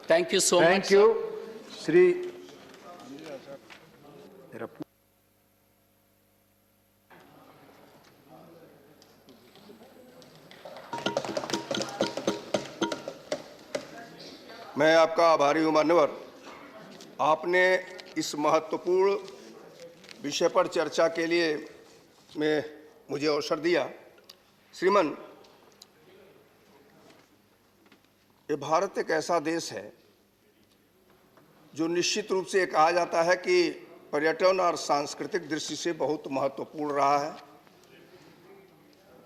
Thank you so much. Thank you, Sri. मैं आपका आभारी हूं मान्यवर। आपने इस महत्वपूर्ण विषय पर चर्चा के लिए मुझे अवसर दिया। श्रीमान, ये भारत एक ऐसा देश है जो निश्चित रूप से कहा जाता है कि पर्यटन और सांस्कृतिक दृष्टि से बहुत महत्वपूर्ण रहा है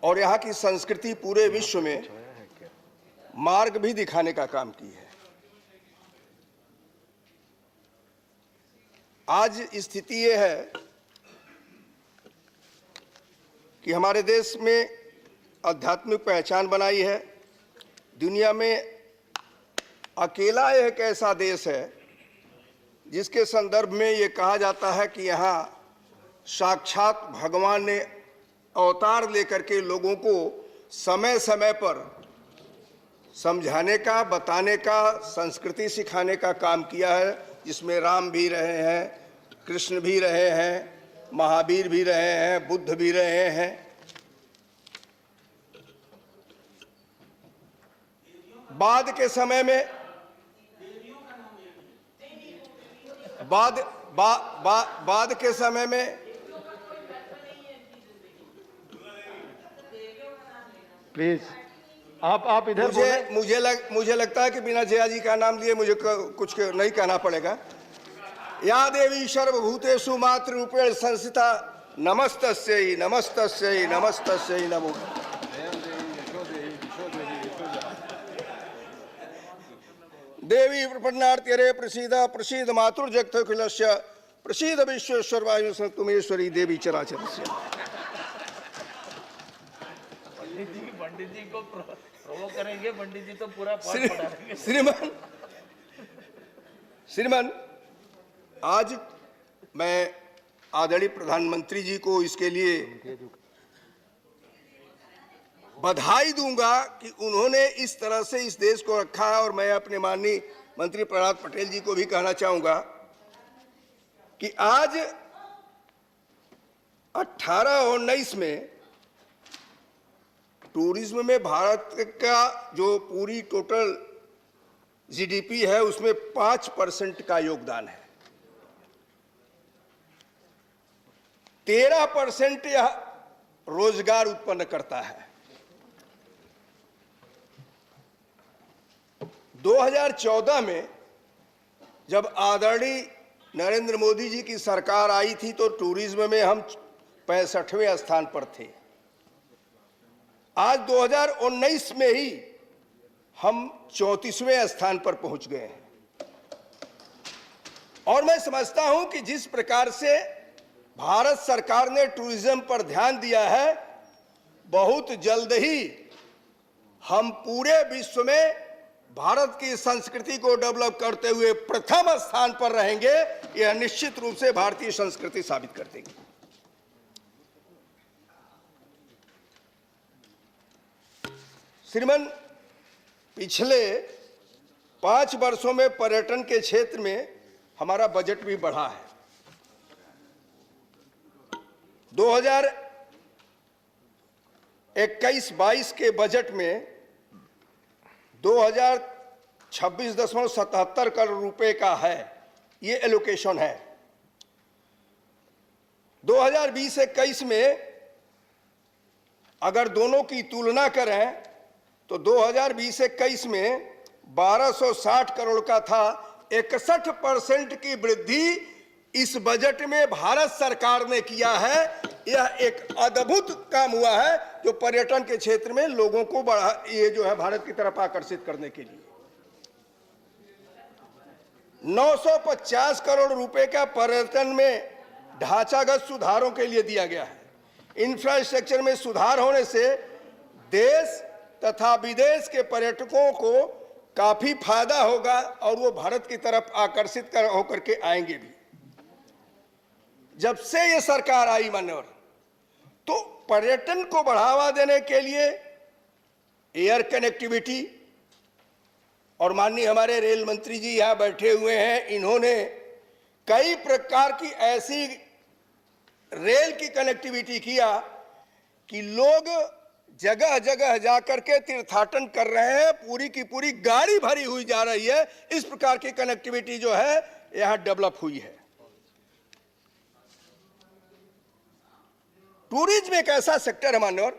और यहाँ की संस्कृति पूरे विश्व में मार्ग भी दिखाने का काम की है। आज स्थिति ये है कि हमारे देश में आध्यात्मिक पहचान बनाई है। दुनिया में अकेला एक ऐसा देश है जिसके संदर्भ में ये कहा जाता है कि यहाँ साक्षात भगवान ने अवतार लेकर के लोगों को समय समय पर समझाने का, बताने का, संस्कृति सिखाने का काम किया है, जिसमें राम भी रहे हैं, कृष्ण भी रहे हैं, महावीर भी रहे हैं, बुद्ध भी रहे हैं। बाद के समय में बाद के समय में प्लीज आप इधर मुझे लगता है कि बिना जया जी का नाम लिए मुझे कुछ नहीं कहना पड़ेगा। या देवी सर्वभूतेषु मातृरूपेण संस्थिता नमस्तस्यै नमस्तस्यै नमस्तस्यै नमो। देवी प्रपन्नार्त्यरे प्रसीद प्रसीद मातुर्जगतोऽखिलस्य प्रसीद विश्वेश्वरवायु तुमेश्वरी देवी चराचरस्य। पंडित जी को प्रोवोक करेंगे, पंडित जी तो पूरा पाठ पढ़ाएंगे। श्रीमान, आज मैं आदरणीय प्रधानमंत्री जी को इसके लिए बधाई दूंगा कि उन्होंने इस तरह से इस देश को रखा है। और मैं अपने माननीय मंत्री प्रहलाद पटेल जी को भी कहना चाहूंगा कि आज 18 और 19 में टूरिज्म में भारत का जो पूरी टोटल जीडीपी है उसमें 5% का योगदान है। 13% यह रोजगार उत्पन्न करता है। 2014 में जब आदरणीय नरेंद्र मोदी जी की सरकार आई थी तो टूरिज्म में हम 65वें स्थान पर थे। आज 2019 में ही हम 34वें स्थान पर पहुंच गए हैं। और मैं समझता हूं कि जिस प्रकार से भारत सरकार ने टूरिज्म पर ध्यान दिया है, बहुत जल्द ही हम पूरे विश्व में भारत की संस्कृति को डेवलप करते हुए प्रथम स्थान पर रहेंगे। यह निश्चित रूप से भारतीय संस्कृति साबित कर देगी। श्रीमान, पिछले 5 वर्षों में पर्यटन के क्षेत्र में हमारा बजट भी बढ़ा है। 2021-22 के बजट में 2026.77 करोड़ रुपए का है, ये एलोकेशन है। 2020-21 में अगर दोनों की तुलना करें तो 2020-21 में 1260 करोड़ का था। 61% की वृद्धि इस बजट में भारत सरकार ने किया है। यह एक अद्भुत काम हुआ है जो पर्यटन के क्षेत्र में लोगों को ये जो है भारत की तरफ आकर्षित करने के लिए 950 करोड़ रुपए का पर्यटन में ढांचागत सुधारों के लिए दिया गया है। इंफ्रास्ट्रक्चर में सुधार होने से देश तथा विदेश के पर्यटकों को काफी फायदा होगा और वो भारत की तरफ आकर्षित होकर के आएंगे भी। जब से ये सरकार आई मान्यवर, तो पर्यटन को बढ़ावा देने के लिए एयर कनेक्टिविटी, और माननीय हमारे रेल मंत्री जी यहाँ बैठे हुए हैं, इन्होंने कई प्रकार की ऐसी रेल की कनेक्टिविटी किया कि लोग जगह जगह जाकर के तीर्थाटन कर रहे हैं, पूरी की पूरी गाड़ी भरी हुई जा रही है। इस प्रकार की कनेक्टिविटी जो है यहाँ डेवलप हुई है। टूरिज्म एक ऐसा सेक्टर है मान्यवर,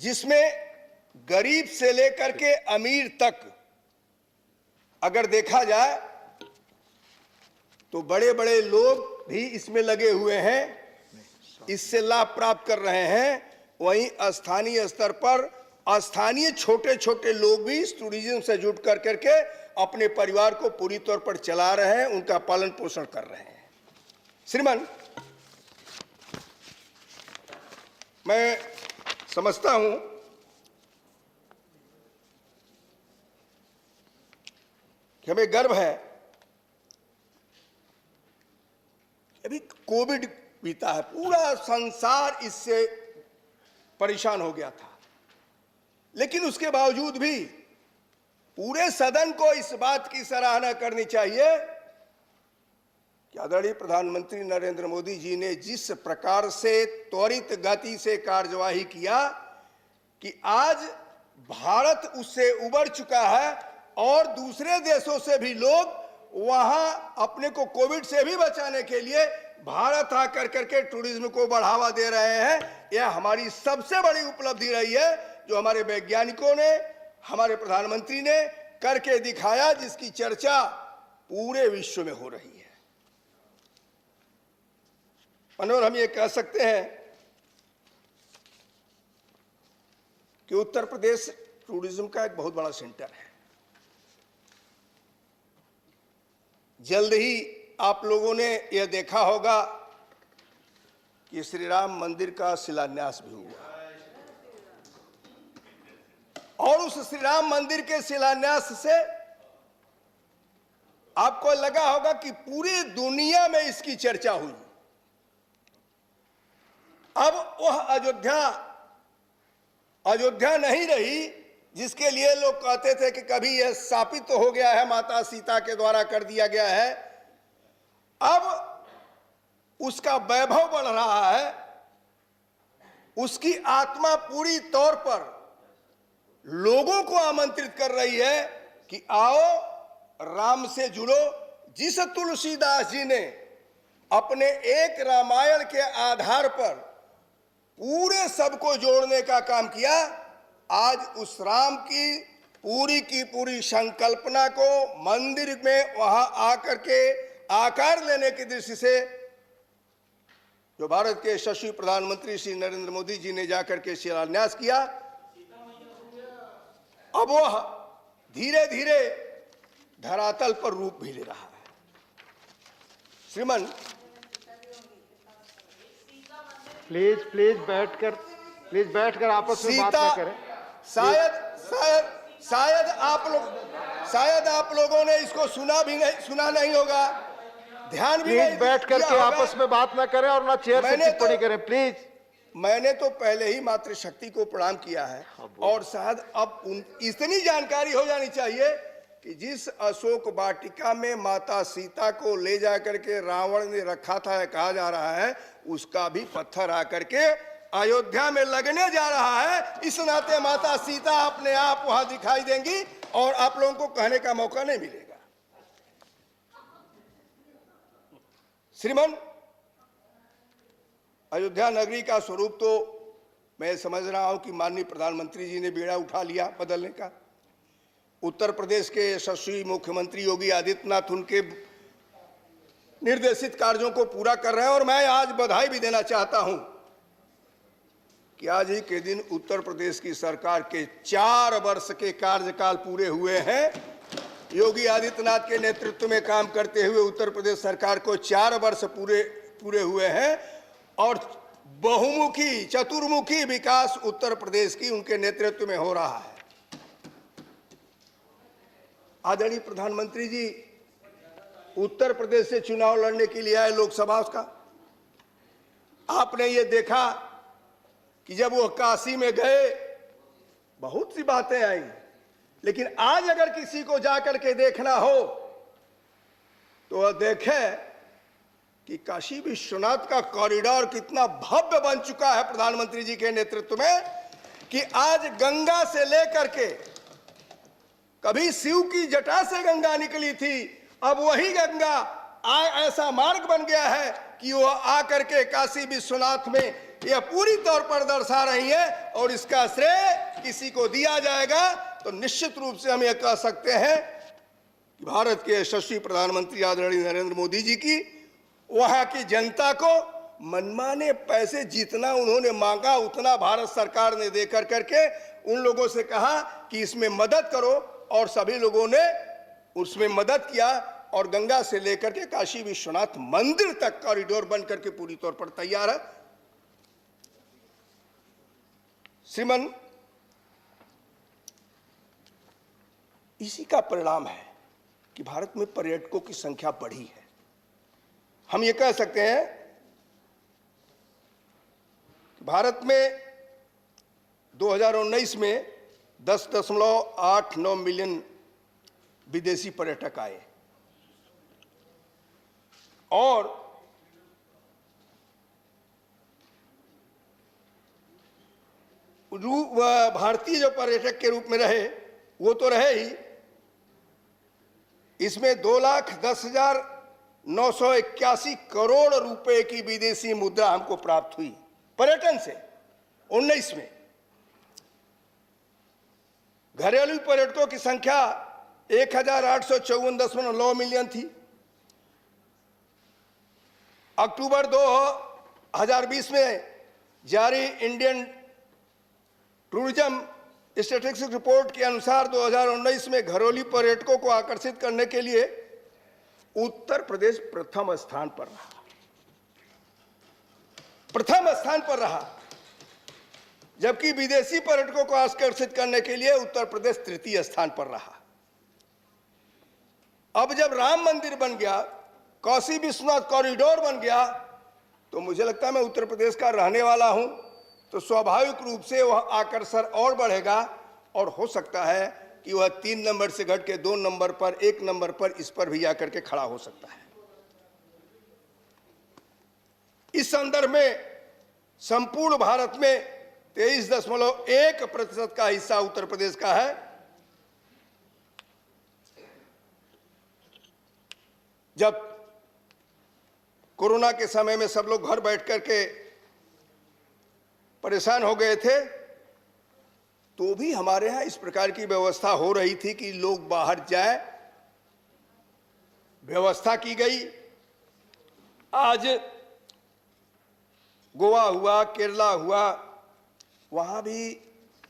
जिसमें गरीब से लेकर के अमीर तक अगर देखा जाए तो बड़े बड़े लोग भी इसमें लगे हुए हैं, इससे लाभ प्राप्त कर रहे हैं। वहीं स्थानीय स्तर पर स्थानीय छोटे छोटे लोग भी इस टूरिज्म से जुट कर करके अपने परिवार को पूरी तौर पर चला रहे हैं, उनका पालन पोषण कर रहे हैं। श्रीमान, मैं समझता हूं कि हमें गर्व है कि अभी कोविड बीता है, पूरा संसार इससे परेशान हो गया था, लेकिन उसके बावजूद भी पूरे सदन को इस बात की सराहना करनी चाहिए कि आदरणीय प्रधानमंत्री नरेंद्र मोदी जी ने जिस प्रकार से त्वरित गति से कार्यवाही किया कि आज भारत उससे उबर चुका है और दूसरे देशों से भी लोग वहां अपने को कोविड से भी बचाने के लिए भारत आकर करके टूरिज्म को बढ़ावा दे रहे हैं। यह हमारी सबसे बड़ी उपलब्धि रही है, जो हमारे वैज्ञानिकों ने, हमारे प्रधानमंत्री ने करके दिखाया, जिसकी चर्चा पूरे विश्व में हो रही है। मनोहर, हम ये कह सकते हैं कि उत्तर प्रदेश टूरिज्म का एक बहुत बड़ा सेंटर है। जल्द ही आप लोगों ने यह देखा होगा कि श्री राम मंदिर का शिलान्यास भी हुआ, और उस श्री राम मंदिर के शिलान्यास से आपको लगा होगा कि पूरी दुनिया में इसकी चर्चा हुई। अब वह अयोध्या नहीं रही जिसके लिए लोग कहते थे कि कभी यह स्थापित तो हो गया है, माता सीता के द्वारा कर दिया गया है। अब उसका वैभव बढ़ रहा है, उसकी आत्मा पूरी तौर पर लोगों को आमंत्रित कर रही है कि आओ राम से जुड़ो। जिस तुलसीदास जी ने अपने एक रामायण के आधार पर पूरे सबको जोड़ने का काम किया, आज उस राम की पूरी संकल्पना को मंदिर में वहां आकर के आकार लेने की दृष्टि से जो भारत के यशस्वी प्रधानमंत्री श्री नरेंद्र मोदी जी ने जाकर के शिलान्यास किया, अब वह धीरे धीरे धरातल पर रूप भी ले रहा है। श्रीमान, प्लीज बैठकर आपस में बात ना करें। शायद आप लोगों ने इसको सुना नहीं होगा, ध्यान भी नहीं दिया बैठ करके होगा। आपस में बात ना करें और ना चेयर से टिप्पणी करें, प्लीज। मैंने तो पहले ही मातृशक्ति को प्रणाम किया है, और शायद अब इतनी जानकारी हो जानी चाहिए कि जिस अशोक वाटिका में माता सीता को ले जाकर के रावण ने रखा था, कहा जा रहा है उसका भी पत्थर आकर के अयोध्या में लगने जा रहा है। इस नाते माता सीता अपने आप वहां दिखाई देंगी और आप लोगों को कहने का मौका नहीं मिलेगा। श्रीमान, अयोध्या नगरी का स्वरूप तो मैं समझ रहा हूं कि माननीय प्रधानमंत्री जी ने बीड़ा उठा लिया बदलने का। उत्तर प्रदेश के यशस्वी मुख्यमंत्री योगी आदित्यनाथ उनके निर्देशित कार्यों को पूरा कर रहे हैं, और मैं आज बधाई भी देना चाहता हूं कि आज ही के दिन उत्तर प्रदेश की सरकार के 4 वर्ष के कार्यकाल पूरे हुए हैं। योगी आदित्यनाथ के नेतृत्व में काम करते हुए उत्तर प्रदेश सरकार को 4 वर्ष पूरे हुए हैं, और बहुमुखी चतुर्मुखी विकास उत्तर प्रदेश की उनके नेतृत्व में हो रहा है। आदरणीय प्रधानमंत्री जी उत्तर प्रदेश से चुनाव लड़ने के लिए आए लोकसभा का। आपने ये देखा कि जब वो काशी में गए बहुत सी बातें आई, लेकिन आज अगर किसी को जाकर के देखना हो तो वह देखे कि काशी विश्वनाथ का कॉरिडोर कितना भव्य बन चुका है प्रधानमंत्री जी के नेतृत्व में, कि आज गंगा से लेकर के, कभी शिव की जटा से गंगा निकली थी, अब वही गंगा ऐसा मार्ग बन गया है कि वो आकर के काशी विश्वनाथ में यह पूरी तौर पर दर्शा रही है। और इसका श्रेय किसी को दिया जाएगा तो निश्चित रूप से हम यह कह सकते हैं कि भारत के यशस्वी प्रधानमंत्री आदरणीय नरेंद्र मोदी जी की, वहां की जनता को मनमाने पैसे जितना उन्होंने मांगा उतना भारत सरकार ने देकर करके उन लोगों से कहा कि इसमें मदद करो, और सभी लोगों ने उसमें मदद किया और गंगा से लेकर के काशी विश्वनाथ मंदिर तक कॉरिडोर बन करके पूरी तौर पर तैयार है। श्रीमन, इसी का परिणाम है कि भारत में पर्यटकों की संख्या बढ़ी है। हम ये कह सकते हैं कि भारत में 2019 में 10.89 मिलियन विदेशी पर्यटक आए और भारतीय जो पर्यटक के रूप में रहे वो तो रहे ही, इसमें 2,10,981 करोड़ रुपए की विदेशी मुद्रा हमको प्राप्त हुई पर्यटन से 19 में। घरेलू पर्यटकों की संख्या 1,854.9 मिलियन थी। अक्टूबर 2020 में जारी इंडियन टूरिज्म स्टैटिस्टिक्स रिपोर्ट के अनुसार 2019 में घरेलू पर्यटकों को आकर्षित करने के लिए उत्तर प्रदेश प्रथम स्थान पर रहा, जबकि विदेशी पर्यटकों को आकर्षित करने के लिए उत्तर प्रदेश तृतीय स्थान पर रहा। अब जब राम मंदिर बन गया, काशी विश्वनाथ कॉरिडोर बन गया, तो मुझे लगता है, मैं उत्तर प्रदेश का रहने वाला हूं, तो स्वाभाविक रूप से वह आकर्षण और बढ़ेगा और हो सकता है कि वह 3 नंबर से घट के 2 नंबर पर, 1 नंबर पर, इस पर भी आकर के खड़ा हो सकता है। इस संदर्भ में संपूर्ण भारत में 23.1% का हिस्सा उत्तर प्रदेश का है। जब कोरोना के समय में सब लोग घर बैठ करके परेशान हो गए थे, तो भी हमारे यहाँ इस प्रकार की व्यवस्था हो रही थी कि लोग बाहर जाए, व्यवस्था की गई। आज गोवा हुआ, केरला हुआ, वहां भी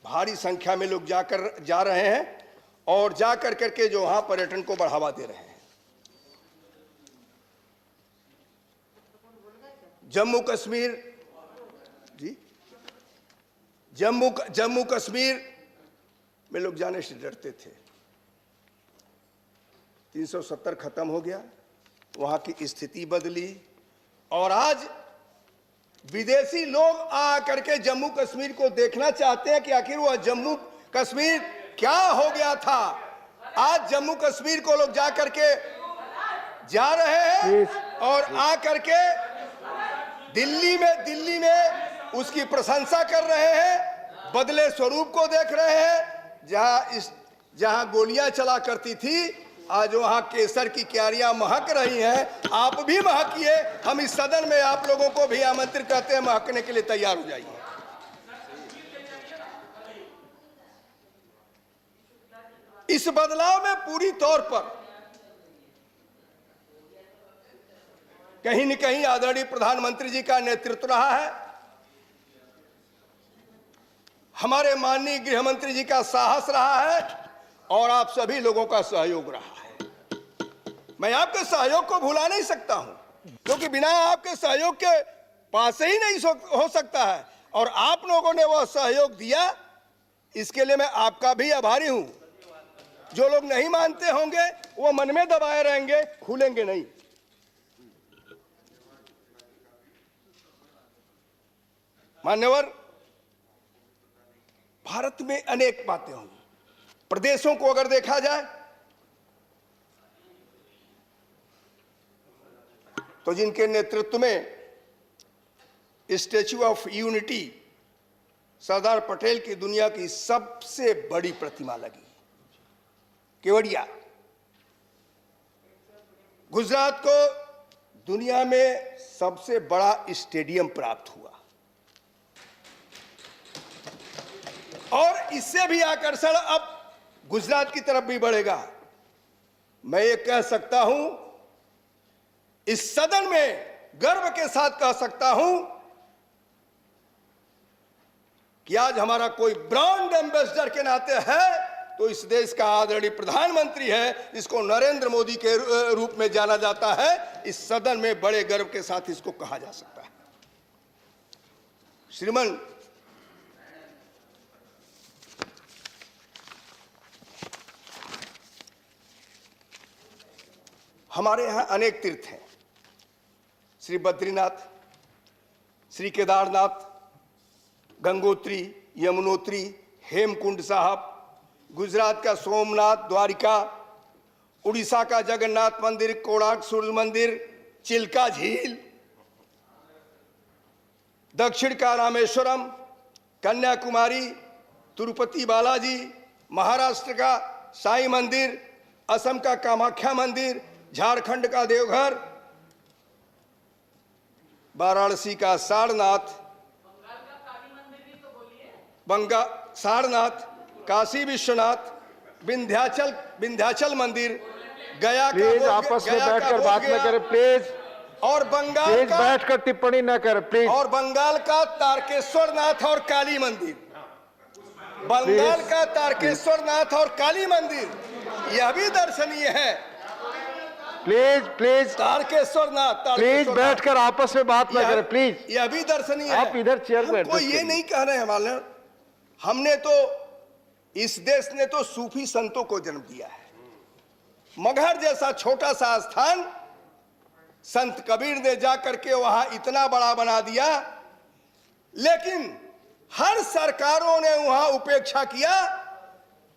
भारी संख्या में लोग जा रहे हैं और जाकर करके जो वहां पर्यटन को बढ़ावा दे रहे हैं। जम्मू कश्मीर जी, जम्मू कश्मीर में लोग जाने से डरते थे। 370 खत्म हो गया, वहां की स्थिति बदली और आज विदेशी लोग आ करके जम्मू कश्मीर को देखना चाहते हैं कि आखिर वह जम्मू कश्मीर क्या हो गया था। आज जम्मू कश्मीर को लोग जा करके जा रहे हैं और आ करके दिल्ली में उसकी प्रशंसा कर रहे हैं, बदले स्वरूप को देख रहे हैं। जहां गोलियां चला करती थी, आज वहां केसर की क्यारियां महक रही हैं। आप भी महकिए, हम इस सदन में आप लोगों को भी आमंत्रित करते हैं, महकने के लिए तैयार हो जाइए। इस बदलाव में पूरी तौर पर कहीं न कहीं आदरणीय प्रधानमंत्री जी का नेतृत्व रहा है, हमारे माननीय गृह मंत्री जी का साहस रहा है और आप सभी लोगों का सहयोग रहा है। मैं आपके सहयोग को भुला नहीं सकता हूं, क्योंकि बिना आपके सहयोग के पास ही नहीं हो सकता है, और आप लोगों ने वह सहयोग दिया, इसके लिए मैं आपका भी आभारी हूं। जो लोग नहीं मानते होंगे वो मन में दबाए रहेंगे, खुलेंगे नहीं। मान्यवर, भारत में अनेक बातें होंगी, प्रदेशों को अगर देखा जाए तो जिनके नेतृत्व में statue of unity Sardar Patel की दुनिया की सबसे बड़ी प्रतिमा लगी, केवड़िया। गुजरात को दुनिया में सबसे बड़ा स्टेडियम प्राप्त हुआ और इससे भी आकर्षण अब गुजरात की तरफ भी बढ़ेगा। मैं ये कह सकता हूं, इस सदन में गर्व के साथ कह सकता हूं कि आज हमारा कोई ब्रांड एम्बेसडर के नाते है तो इस देश का आदरणीय प्रधानमंत्री है, इसको नरेंद्र मोदी के रूप में जाना जाता है। इस सदन में बड़े गर्व के साथ इसको कहा जा सकता है। श्रीमान, हमारे यहां अनेक तीर्थ हैं, श्री बद्रीनाथ, श्री केदारनाथ, गंगोत्री, यमुनोत्री, हेमकुंड साहब, गुजरात का सोमनाथ, द्वारिका, उड़ीसा का जगन्नाथ मंदिर, कोणार्क सूर्य मंदिर, चिल्का झील, दक्षिण का रामेश्वरम, कन्याकुमारी, तिरुपति बालाजी, महाराष्ट्र का साईं मंदिर, असम का कामाख्या मंदिर, झारखंड का देवघर, वाराणसी का सारनाथ, सारनाथ, काशी विश्वनाथ, विंध्याचल मंदिर, गया का प्लीज आपस में बैठकर बात न करें प्लीज, और बंगाल प्लीज का बैठकर टिप्पणी न करें प्लीज, और बंगाल का तारकेश्वर नाथ और काली मंदिर, बंगाल का तारकेश्वर नाथ और काली मंदिर, यह भी दर्शनीय है। Please please Tarkeshwar Nath, please बैठकर आपस में बात न करें प्लीज। यह भी दर्शनीय है। आप इधर चेयर पे हमको ये नहीं कह रहे हैं मालूम, हमने तो, इस देश ने तो सूफी संतों को जन्म दिया है। मगहर जैसा छोटा सा स्थान संत कबीर ने जाकर के वहां इतना बड़ा बना दिया, लेकिन हर सरकारों ने वहां उपेक्षा किया।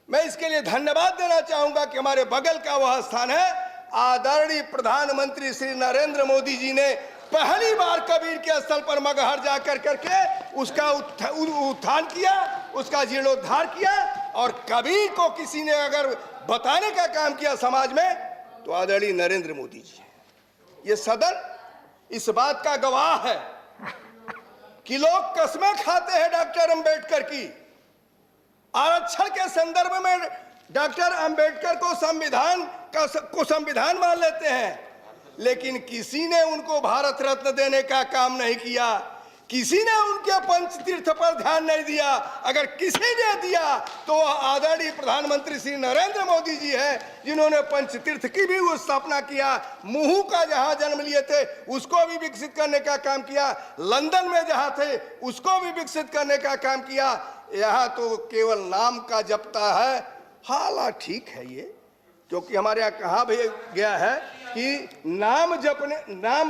मैं इसके लिए धन्यवाद देना चाहूंगा कि हमारे बगल का वह स्थान है, आदरणीय प्रधानमंत्री श्री नरेंद्र मोदी जी ने पहली बार कबीर के स्थल पर मगहर जाकर करके उसका उत्थान किया, उसका जीर्णोद्धार किया, और कबीर को किसी ने अगर बताने का काम किया समाज में तो आदरणीय नरेंद्र मोदी जी है। ये सदन इस बात का गवाह है कि लोग कस्में खाते हैं डॉक्टर अंबेडकर की। आरक्षण के संदर्भ में डॉक्टर अंबेडकर को संविधान मान लेते हैं, लेकिन किसी ने उनको भारत रत्न देने का काम नहीं किया, किसी ने उनके पंचतीर्थ पर ध्यान नहीं दिया। अगर किसी ने दिया तो आदरणीय प्रधानमंत्री श्री नरेंद्र मोदी जी हैं, जिन्होंने पंचतीर्थ की भी वो स्थापना किया। मुहू का जहां जन्म लिए थे उसको भी विकसित करने का काम किया, लंदन में जहां थे उसको भी विकसित करने का काम किया। यहाँ तो केवल नाम का जपता है। हाला ठीक है ये, क्योंकि हमारे यहाँ कहा भी गया है कि नाम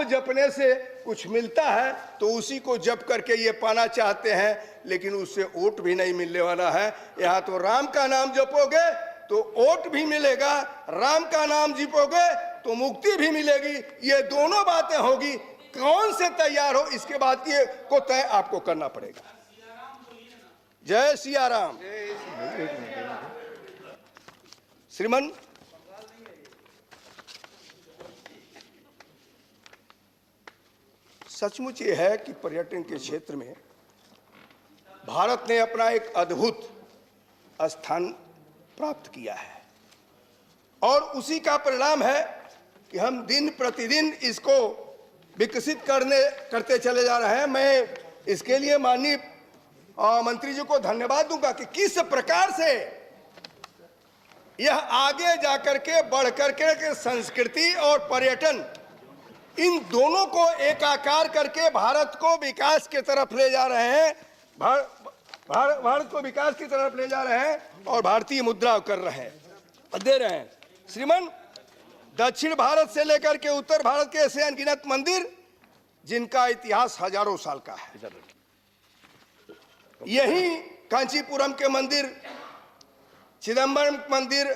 जपने से कुछ मिलता है तो उसी को जप करके ये पाना चाहते हैं, लेकिन उससे वोट भी नहीं मिलने वाला है। यहाँ तो राम का नाम जपोगे तो वोट भी मिलेगा, राम का नाम जपोगे तो मुक्ति भी मिलेगी। ये दोनों बातें होगी, कौन से तैयार हो इसके बाद ये को तय आपको करना पड़ेगा। जय सिया राम। श्रीमान, सचमुच ये है कि पर्यटन के क्षेत्र में भारत ने अपना एक अद्भुत स्थान प्राप्त किया है, और उसी का परिणाम है कि हम दिन प्रतिदिन इसको विकसित करते चले जा रहे हैं। मैं इसके लिए माननीय मंत्री जी को धन्यवाद दूंगा कि किस प्रकार से यह आगे जाकर के बढ़ करके संस्कृति और पर्यटन इन दोनों को एकाकार करके भारत को विकास की तरफ ले जा रहे हैं। भारत को विकास की तरफ ले जा रहे हैं और भारतीय मुद्रा कर रहे हैं, दे रहे हैं। श्रीमान, दक्षिण भारत से लेकर के उत्तर भारत के ऐसे अनगिनत मंदिर जिनका इतिहास हजारों साल का है। यही कांचीपुरम के मंदिर चिदम्बरम मंदिर,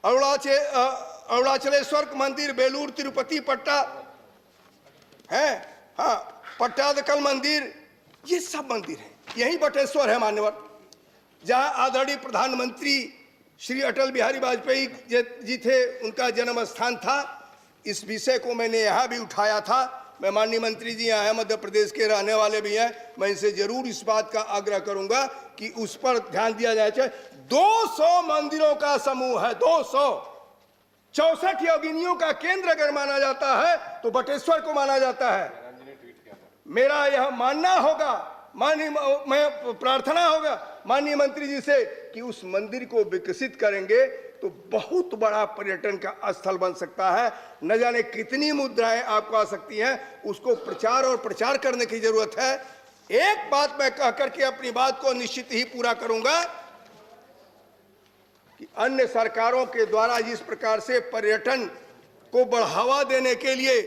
अरुणाचलेश्वर मंदिर, बेलूर तिरुपति पट्टा है, हाँ, पट्टादकल मंदिर, ये सब मंदिर हैं। यही बटेश्वर है मान्यवर, जहां आदरणीय प्रधानमंत्री श्री अटल बिहारी वाजपेयी जी थे, उनका जन्म स्थान था। इस विषय को मैंने यहाँ भी उठाया था। मैं माननीय मंत्री जी यहाँ मध्य प्रदेश के रहने वाले भी हैं, मैं इनसे जरूर इस बात का आग्रह करूंगा कि उस पर ध्यान दिया जाए। 200 मंदिरों का समूह है, 264 योगिनियों का केंद्र अगर माना जाता है तो बटेश्वर को माना जाता है। मेरा यह मानना होगा, मैं प्रार्थना होगा माननीय मंत्री जी से कि उस मंदिर को विकसित करेंगे तो बहुत बड़ा पर्यटन का स्थल बन सकता है। न जाने कितनी मुद्राएं आपको आ सकती हैं, उसको प्रचार और प्रचार करने की जरूरत है। एक बात मैं कह करके अपनी बात को निश्चित ही पूरा करूंगा कि अन्य सरकारों के द्वारा जिस प्रकार से पर्यटन को बढ़ावा देने के लिए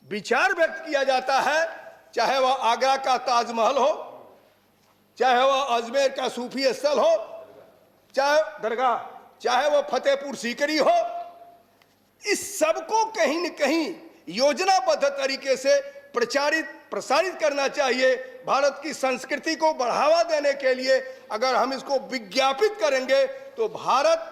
विचार व्यक्त किया जाता है, चाहे वह आगरा का ताजमहल हो, चाहे वह अजमेर का सूफी स्थल हो, चाहे दरगाह, चाहे वह फतेहपुर सीकरी हो, इस सबको कहीं न कहीं योजनाबद्ध तरीके से प्रसारित करना चाहिए। भारत की संस्कृति को बढ़ावा देने के लिए अगर हम इसको विज्ञापित करेंगे तो भारत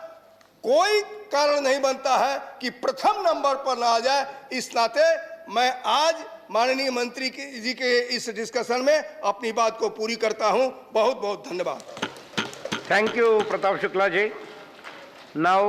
कोई कारण नहीं बनता है कि प्रथम नंबर पर ना आ जाए। इस नाते मैं आज माननीय मंत्री जी के इस डिस्कशन में अपनी बात को पूरी करता हूं। बहुत बहुत धन्यवाद। Thank you, Pratap Shukla ji. Now